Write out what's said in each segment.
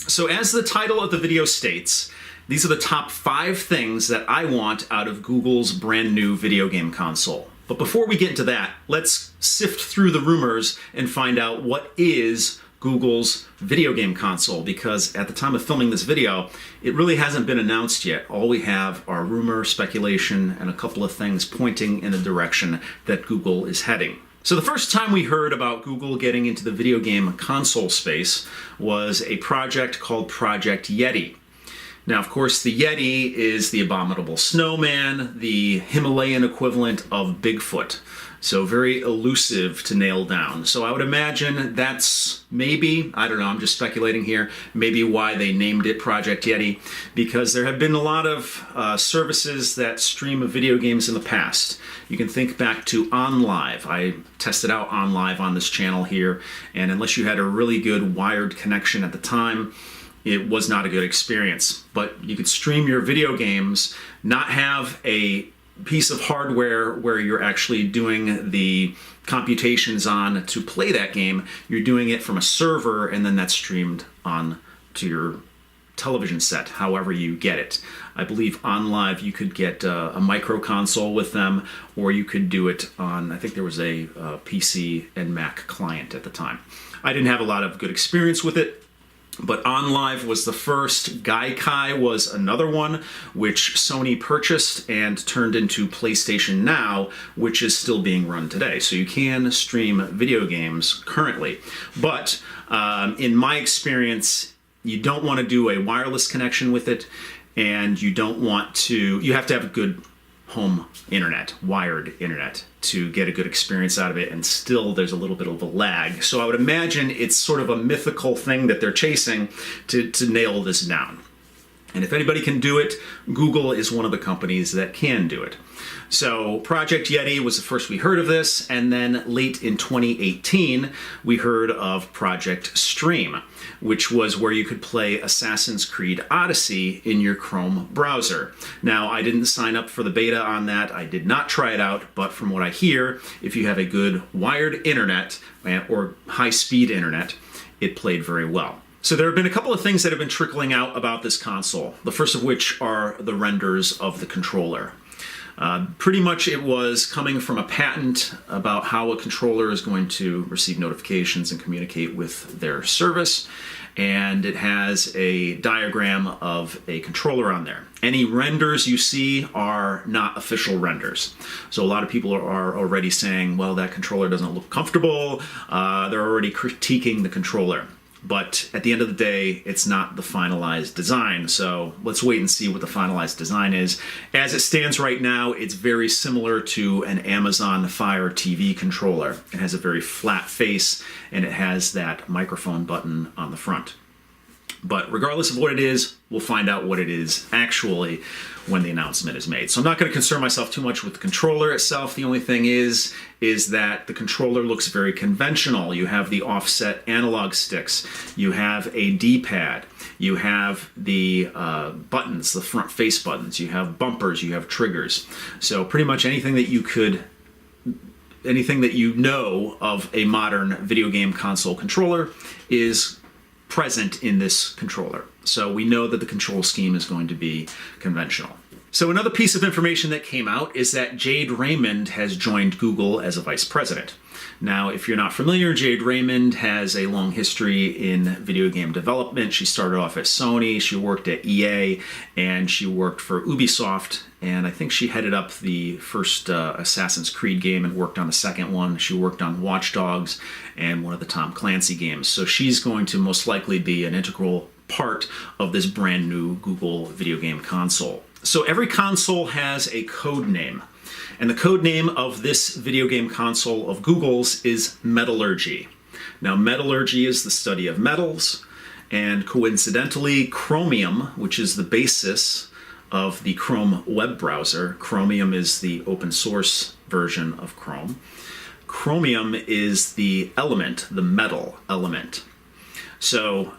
So as the title of the video states, these are the top 5 things that I want out of Google's brand new video game console. But before we get into that, let's sift through the rumors and find out what is Google's video game console, because at the time of filming this video, it really hasn't been announced yet. All we have are rumor, speculation, and a couple of things pointing in the direction that Google is heading. So the first time we heard about Google getting into the video game console space was a project called Project Yeti. Now, of course, the Yeti is the abominable snowman, the Himalayan equivalent of Bigfoot. So very elusive to nail down. So I would imagine that's maybe, I don't know, I'm just speculating here, maybe why they named it Project Yeti, because there have been a lot of services that stream video games in the past. You can think back to OnLive. I tested out OnLive on this channel here, and unless you had a really good wired connection at the time, it was not a good experience. But you could stream your video games, not have a piece of hardware where you're actually doing the computations on to play that game. You're doing it from a server, and then that's streamed on to your television set, however you get it. I believe OnLive you could get a micro console with them, or you could do it on, I think there was a PC and Mac client at the time. I didn't have a lot of good experience with it, but OnLive was the first. Gaikai was another one, which Sony purchased and turned into PlayStation Now, which is still being run today. So you can stream video games currently. But in my experience, you don't want to do a wireless connection with it, and you have to have a good home internet, wired internet, to get a good experience out of it, and still there's a little bit of a lag. So I would imagine it's sort of a mythical thing that they're chasing to nail this down. And if anybody can do it, Google is one of the companies that can do it. So Project Yeti was the first we heard of this, and then late in 2018, we heard of Project Stream, which was where you could play Assassin's Creed Odyssey in your Chrome browser. Now, I didn't sign up for the beta on that. I did not try it out, but from what I hear, if you have a good wired internet or high-speed internet, it played very well. So there have been a couple of things that have been trickling out about this console, the first of which are the renders of the controller. Pretty much it was coming from a patent about how a controller is going to receive notifications and communicate with their service, and it has a diagram of a controller on there. Any renders you see are not official renders. So a lot of people are already saying, well, that controller doesn't look comfortable. They're already critiquing the controller. But at the end of the day, it's not the finalized design. So let's wait and see what the finalized design is. As it stands right now, it's very similar to an Amazon Fire TV controller. It has a very flat face, and it has that microphone button on the front. But regardless of what it is, we'll find out what it is actually when the announcement is made. So I'm not going to concern myself too much with the controller itself. The only thing is that the controller looks very conventional. You have the offset analog sticks. You have a D-pad. You have the buttons, the front face buttons. You have bumpers. You have triggers. So pretty much anything that you know of a modern video game console controller is present in this controller. So we know that the control scheme is going to be conventional. So another piece of information that came out is that Jade Raymond has joined Google as a vice president. Now, if you're not familiar, Jade Raymond has a long history in video game development. She started off at Sony, she worked at EA, and she worked for Ubisoft, and I think she headed up the first Assassin's Creed game and worked on the second one. She worked on Watch Dogs and one of the Tom Clancy games. So she's going to most likely be an integral part of this brand new Google video game console. So every console has a code name. And the code name of this video game console of Google's is Metallurgy. Now, metallurgy is the study of metals, and coincidentally, Chromium, which is the basis of the Chrome web browser, Chromium is the open source version of Chrome. Chromium is the element, the metal element. So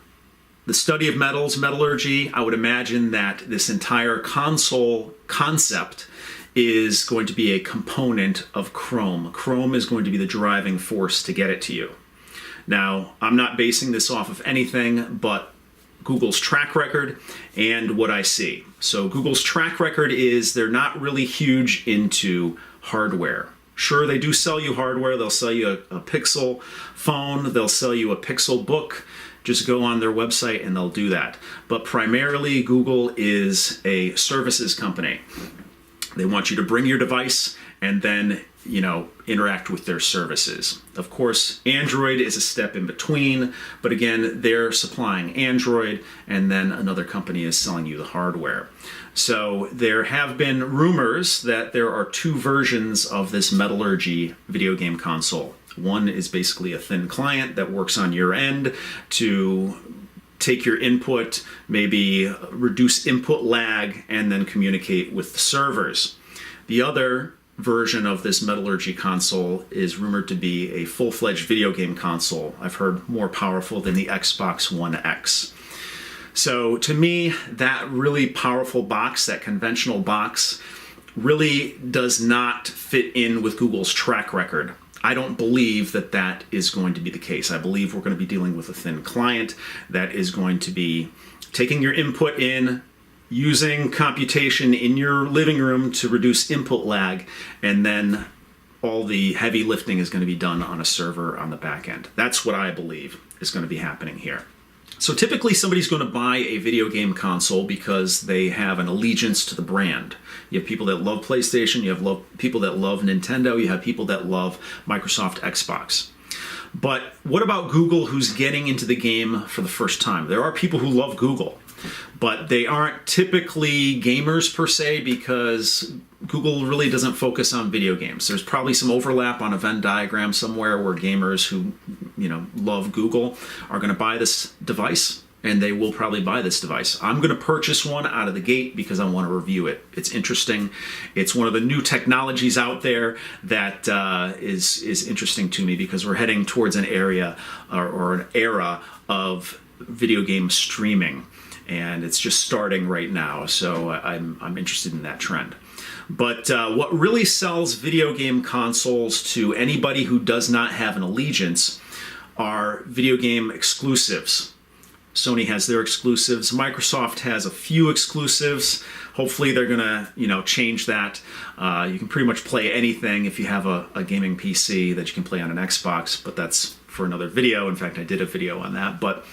the study of metals, metallurgy, I would imagine that this entire console concept is going to be a component of Chrome. Chrome is going to be the driving force to get it to you. Now, I'm not basing this off of anything but Google's track record and what I see. So Google's track record is they're not really huge into hardware. Sure, they do sell you hardware. They'll sell you a Pixel phone. They'll sell you a Pixel book. Just go on their website and they'll do that. But primarily, Google is a services company. They want you to bring your device and then, interact with their services. Of course, Android is a step in between, but again, they're supplying Android and then another company is selling you the hardware. So there have been rumors that there are two versions of this Metallurgy video game console. One is basically a thin client that works on your end to take your input, maybe reduce input lag, and then communicate with the servers. The other version of this Metallurgy console is rumored to be a full-fledged video game console. I've heard more powerful than the Xbox One X. So to me, that really powerful box, that conventional box, really does not fit in with Google's track record. I don't believe that that is going to be the case. I believe we're going to be dealing with a thin client that is going to be taking your input in, using computation in your living room to reduce input lag, and then all the heavy lifting is going to be done on a server on the back end. That's what I believe is going to be happening here. So typically somebody's going to buy a video game console because they have an allegiance to the brand. You have people that love PlayStation, you have people that love Nintendo, you have people that love Microsoft Xbox. But what about Google, who's getting into the game for the first time? There are people who love Google, but they aren't typically gamers per se because Google really doesn't focus on video games. There's probably some overlap on a Venn diagram somewhere where gamers who, love Google are going to buy this device, and they will probably buy this device. I'm going to purchase one out of the gate because I want to review it. It's interesting. It's one of the new technologies out there that is interesting to me because we're heading towards an area or an era of video game streaming, and it's just starting right now. So I'm interested in that trend. But what really sells video game consoles to anybody who does not have an allegiance are video game exclusives. Sony has their exclusives. Microsoft has a few exclusives. Hopefully they're gonna, change that. You can pretty much play anything if you have a gaming PC that you can play on an Xbox, but that's for another video. In fact, I did a video on that. But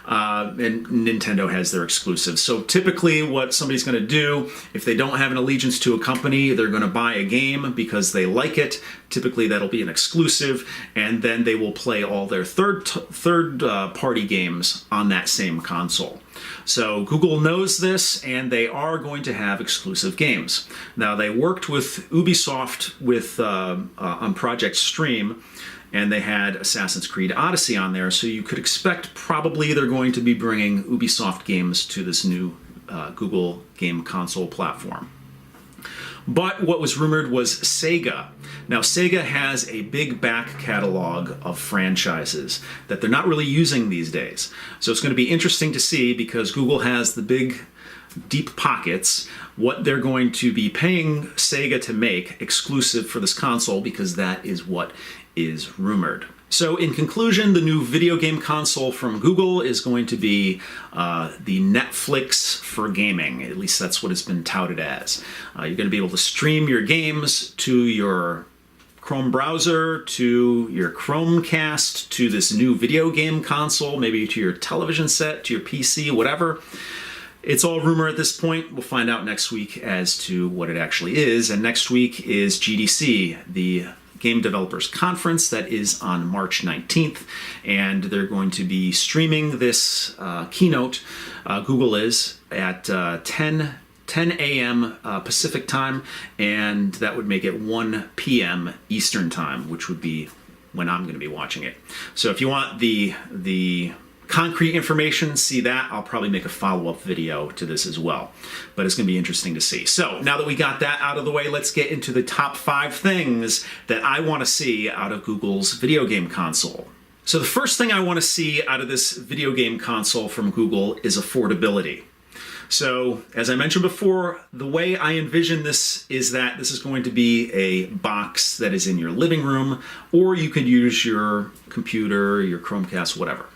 and Nintendo has their exclusives. So typically what somebody's going to do, if they don't have an allegiance to a company, they're going to buy a game because they like it. Typically that'll be an exclusive, and then they will play all their third party games on that same console. So Google knows this, and they are going to have exclusive games. Now, they worked with Ubisoft on Project Stream, and they had Assassin's Creed Odyssey on there, so you could expect probably they're going to be bringing Ubisoft games to this new Google game console platform. But what was rumored was Sega. Now, Sega has a big back catalog of franchises that they're not really using these days. So it's going to be interesting to see, because Google has the big, deep pockets, what they're going to be paying Sega to make exclusive for this console, because that is what is rumored. So in conclusion, the new video game console from Google is going to be the Netflix for gaming. At least that's what it's been touted as. You're going to be able to stream your games to your Chrome browser, to your Chromecast, to this new video game console, maybe to your television set, to your PC, whatever. It's all rumor at this point. We'll find out next week as to what it actually is. And next week is GDC, the Game Developers Conference, that is on March 19th, and they're going to be streaming this keynote, Google is, at 10 a.m. Pacific time, and that would make it 1 p.m. Eastern time, which would be when I'm going to be watching it. So if you want the concrete information, see that. I'll probably make a follow-up video to this as well. But it's going to be interesting to see. So now that we got that out of the way, let's get into the top 5 things that I want to see out of Google's video game console. So the first thing I want to see out of this video game console from Google is affordability. So, as I mentioned before, the way I envision this is that this is going to be a box that is in your living room, or you could use your computer, your Chromecast, whatever.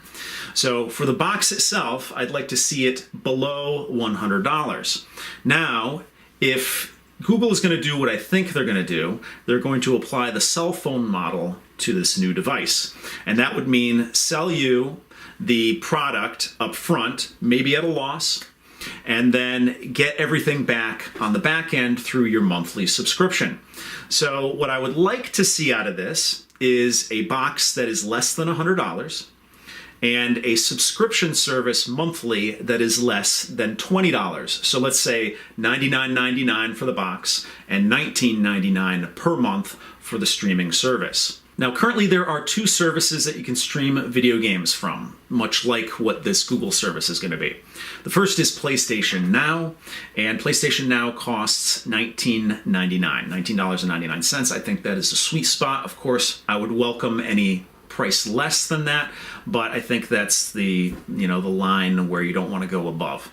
So for the box itself, I'd like to see it below $100. Now, if Google is going to do what I think they're going to do, they're going to apply the cell phone model to this new device. And that would mean sell you the product up front, maybe at a loss, and then get everything back on the back end through your monthly subscription. So what I would like to see out of this is a box that is less than $100 and a subscription service monthly that is less than $20. So let's say $99.99 for the box and $19.99 per month for the streaming service. Now, currently there are two services that you can stream video games from, much like what this Google service is going to be. The first is PlayStation Now, and PlayStation Now costs $19.99. I think that is a sweet spot. Of course, I would welcome any price less than that, but I think that's the line where you don't want to go above.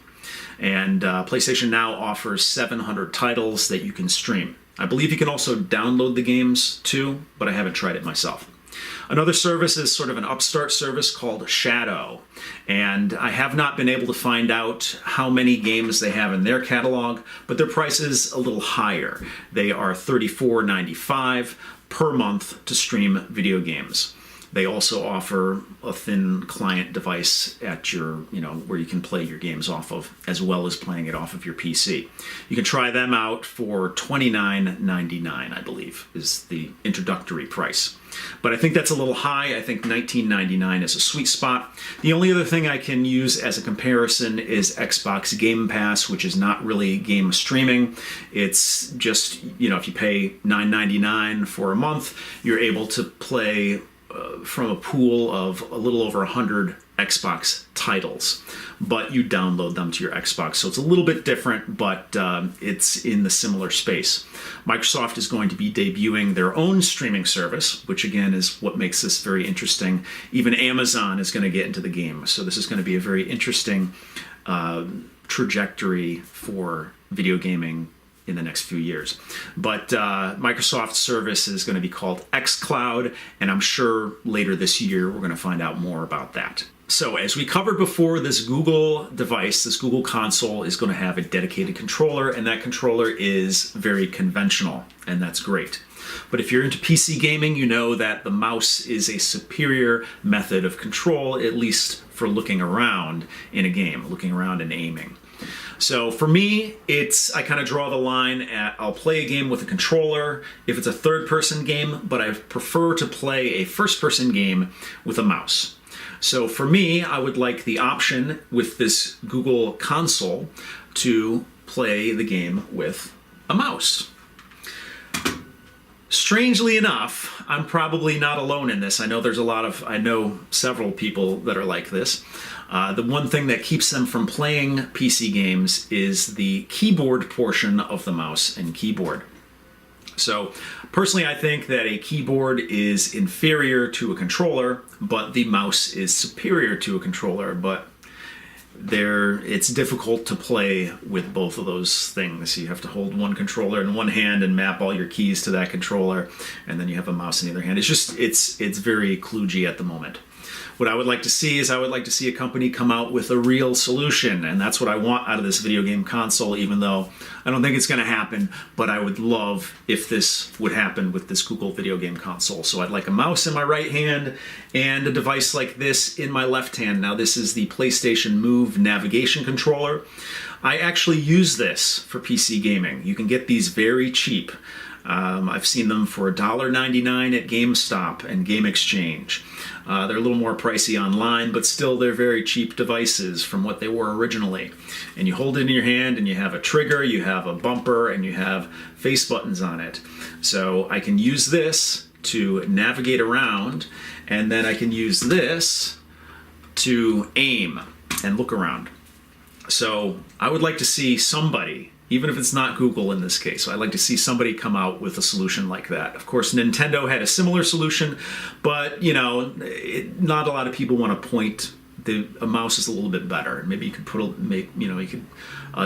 And PlayStation Now offers 700 titles that you can stream. I believe you can also download the games too, but I haven't tried it myself. Another service is sort of an upstart service called Shadow, and I have not been able to find out how many games they have in their catalog, but their price is a little higher. They are $34.95 per month to stream video games. They also offer a thin client device at your, where you can play your games off of, as well as playing it off of your PC. You can try them out for $29.99, I believe, is the introductory price. But I think that's a little high. I think $19.99 is a sweet spot. The only other thing I can use as a comparison is Xbox Game Pass, which is not really game streaming. It's just, if you pay $9.99 for a month, you're able to play from a pool of a little over 100 Xbox titles, but you download them to your Xbox. So it's a little bit different, but it's in the similar space. Microsoft is going to be debuting their own streaming service, which again is what makes this very interesting. Even Amazon is going to get into the game. So this is going to be a very interesting trajectory for video gaming in the next few years. But Microsoft's service is going to be called xCloud, and I'm sure later this year we're going to find out more about that. So as we covered before, this Google device, this Google console, is going to have a dedicated controller, and that controller is very conventional, and that's great. But if you're into PC gaming, you know that the mouse is a superior method of control, at least for looking around in a game, looking around and aiming. So for me, I kind of draw the line at I'll play a game with a controller if it's a third-person game, but I prefer to play a first-person game with a mouse. So for me, I would like the option with this Google console to play the game with a mouse. Strangely enough, I'm probably not alone in this. I know several people that are like this. The one thing that keeps them from playing PC games is the keyboard portion of the mouse and keyboard. So personally, I think that a keyboard is inferior to a controller, but the mouse is superior to a controller. But it's difficult to play with both of those things. You have to hold one controller in one hand and map all your keys to that controller, and then you have a mouse in the other hand. It's very kludgy at the moment. What I would like to see is a company come out with a real solution, and that's what I want out of this video game console, even though I don't think it's going to happen, but I would love if this would happen with this Google video game console. So I'd like a mouse in my right hand and a device like this in my left hand. Now this is the PlayStation Move navigation controller. I actually use this for PC gaming. You can get these very cheap. I've seen them for $1.99 at GameStop and Game Exchange. They're a little more pricey online, but still they're very cheap devices from what they were originally. And you hold it in your hand and you have a trigger, you have a bumper, and you have face buttons on it. So I can use this to navigate around, and then I can use this to aim and look around. So I would like to see somebody, even if it's not Google in this case, so I'd like to see somebody come out with a solution like that. Of course, Nintendo had a similar solution, but not a lot of people want to point a mouse is a little bit better. Maybe you could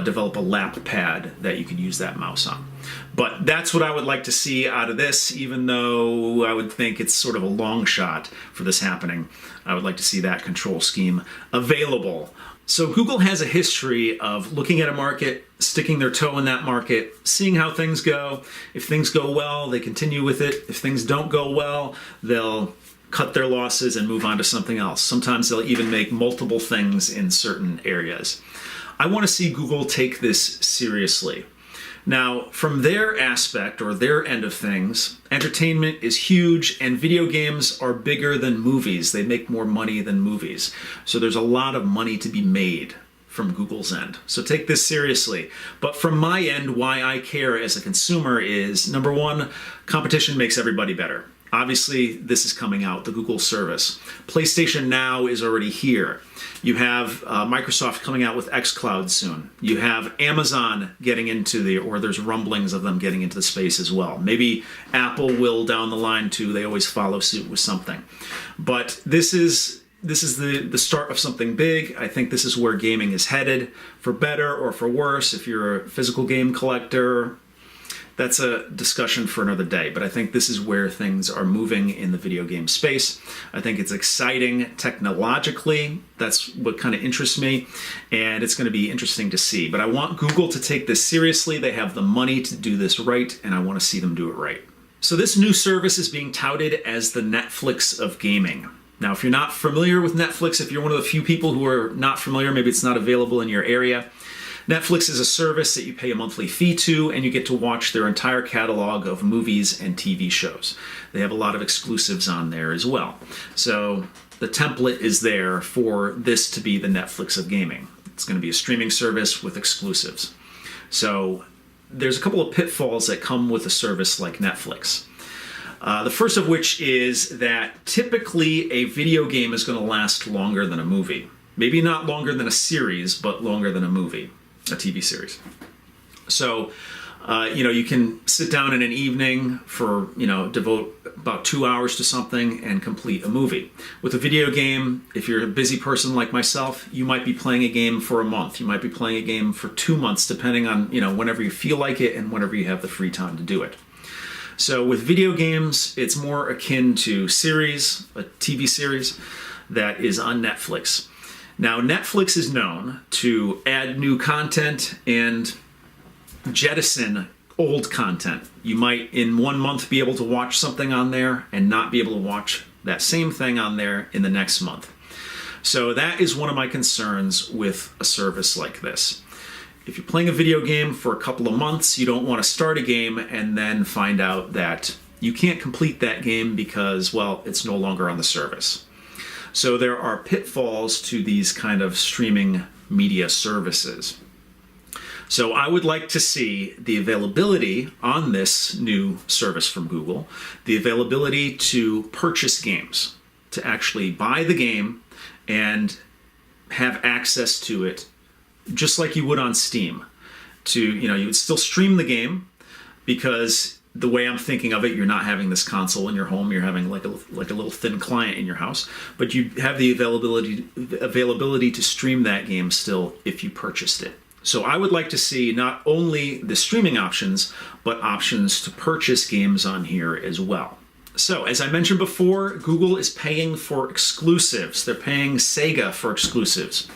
develop a lap pad that you could use that mouse on. But that's what I would like to see out of this, even though I would think it's sort of a long shot for this happening. I would like to see that control scheme available. So Google has a history of looking at a market, sticking their toe in that market, seeing how things go. If things go well, they continue with it. If things don't go well, they'll cut their losses and move on to something else. Sometimes they'll even make multiple things in certain areas. I want to see Google take this seriously. Now, from their aspect or their end of things, entertainment is huge and video games are bigger than movies. They make more money than movies. So there's a lot of money to be made from Google's end. So take this seriously. But from my end, why I care as a consumer is, number one, competition makes everybody better. Obviously, this is coming out, the Google service. PlayStation Now is already here. You have Microsoft coming out with xCloud soon. You have Amazon getting into or there's rumblings of them getting into the space as well. Maybe Apple will down the line too. They always follow suit with something. But this is the start of something big. I think this is where gaming is headed, for better or for worse. If you're a physical game collector, that's a discussion for another day, but I think this is where things are moving in the video game space. I think it's exciting technologically. That's what kind of interests me, and it's going to be interesting to see. But I want Google to take this seriously. They have the money to do this right, and I want to see them do it right. So this new service is being touted as the Netflix of gaming. Now, if you're not familiar with Netflix, if you're one of the few people who are not familiar, maybe it's not available in your area, Netflix is a service that you pay a monthly fee to, and you get to watch their entire catalog of movies and TV shows. They have a lot of exclusives on there as well. So the template is there for this to be the Netflix of gaming. It's going to be a streaming service with exclusives. So there's a couple of pitfalls that come with a service like Netflix. The first of which is that typically a video game is going to last longer than a movie. Maybe not longer than a series, but longer than a movie. A TV series. So, you can sit down in an evening for, devote about 2 hours to something and complete a movie. With a video game, if you're a busy person like myself, you might be playing a game for a month. You might be playing a game for 2 months, depending on, whenever you feel like it and whenever you have the free time to do it. So with video games, it's more akin to series, a TV series that is on Netflix. Now, Netflix is known to add new content and jettison old content. You might, in 1 month, be able to watch something on there and not be able to watch that same thing on there in the next month. So that is one of my concerns with a service like this. If you're playing a video game for a couple of months, you don't want to start a game and then find out that you can't complete that game because, well, it's no longer on the service. So there are pitfalls to these kind of streaming media services. So I would like to see the availability on this new service from Google, the availability to purchase games, to actually buy the game and have access to it just like you would on Steam. You would still stream the game because the way I'm thinking of it, you're not having this console in your home. You're having like a little thin client in your house, but you have the availability to stream that game still if you purchased it. So I would like to see not only the streaming options, but options to purchase games on here as well. So as I mentioned before, Google is paying for exclusives. They're paying Sega for exclusives.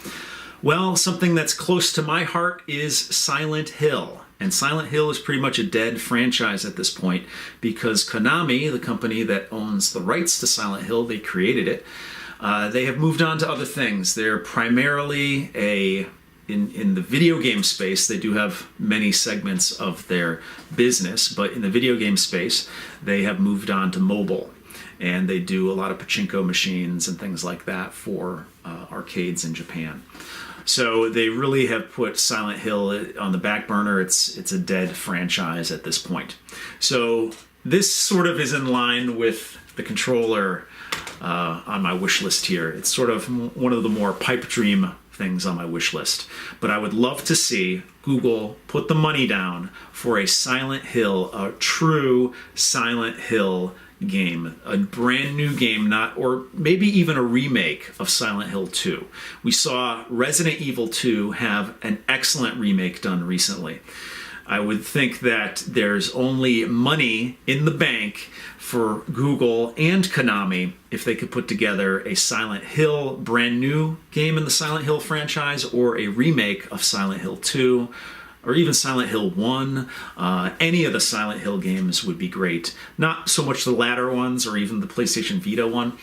Well, something that's close to my heart is Silent Hill. And Silent Hill is pretty much a dead franchise at this point because Konami, the company that owns the rights to Silent Hill, they created it, they have moved on to other things. They're primarily in the video game space. They do have many segments of their business, but in the video game space, they have moved on to mobile. And they do a lot of pachinko machines and things like that for arcades in Japan. So they really have put Silent Hill on the back burner. It's a dead franchise at this point. So this sort of is in line with the controller on my wish list here. It's sort of one of the more pipe dream things on my wish list. But I would love to see Google put the money down for a Silent Hill, a true Silent Hill game, a brand new game, or maybe even a remake of Silent Hill 2. We saw Resident Evil 2 have an excellent remake done recently. I would think that there's only money in the bank for Google and Konami if they could put together a Silent Hill brand new game in the Silent Hill franchise, or a remake of Silent Hill 2, or even Silent Hill 1. Any of the Silent Hill games would be great. Not so much the latter ones, or even the PlayStation Vita one.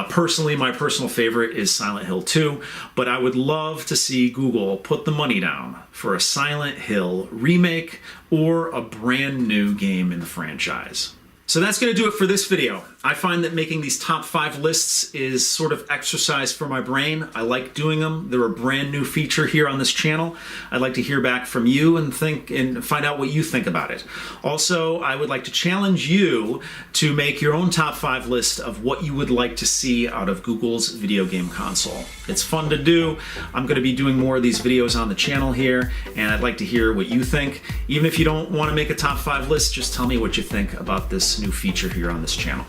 Personally, my personal favorite is Silent Hill 2, but I would love to see Google put the money down for a Silent Hill remake or a brand new game in the franchise. So that's going to do it for this video. I find that making these top 5 lists is sort of exercise for my brain. I like doing them. They're a brand new feature here on this channel. I'd like to hear back from you and find out what you think about it. Also, I would like to challenge you to make your own top 5 list of what you would like to see out of Google's video game console. It's fun to do. I'm going to be doing more of these videos on the channel here, and I'd like to hear what you think. Even if you don't want to make a top 5 list, just tell me what you think about this new feature here on this channel.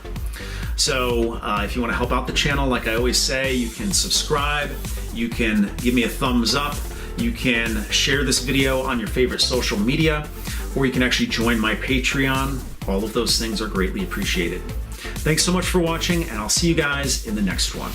So if you want to help out the channel, like I always say, you can subscribe, you can give me a thumbs up, you can share this video on your favorite social media, or you can actually join my Patreon. All of those things are greatly appreciated. Thanks so much for watching, and I'll see you guys in the next one.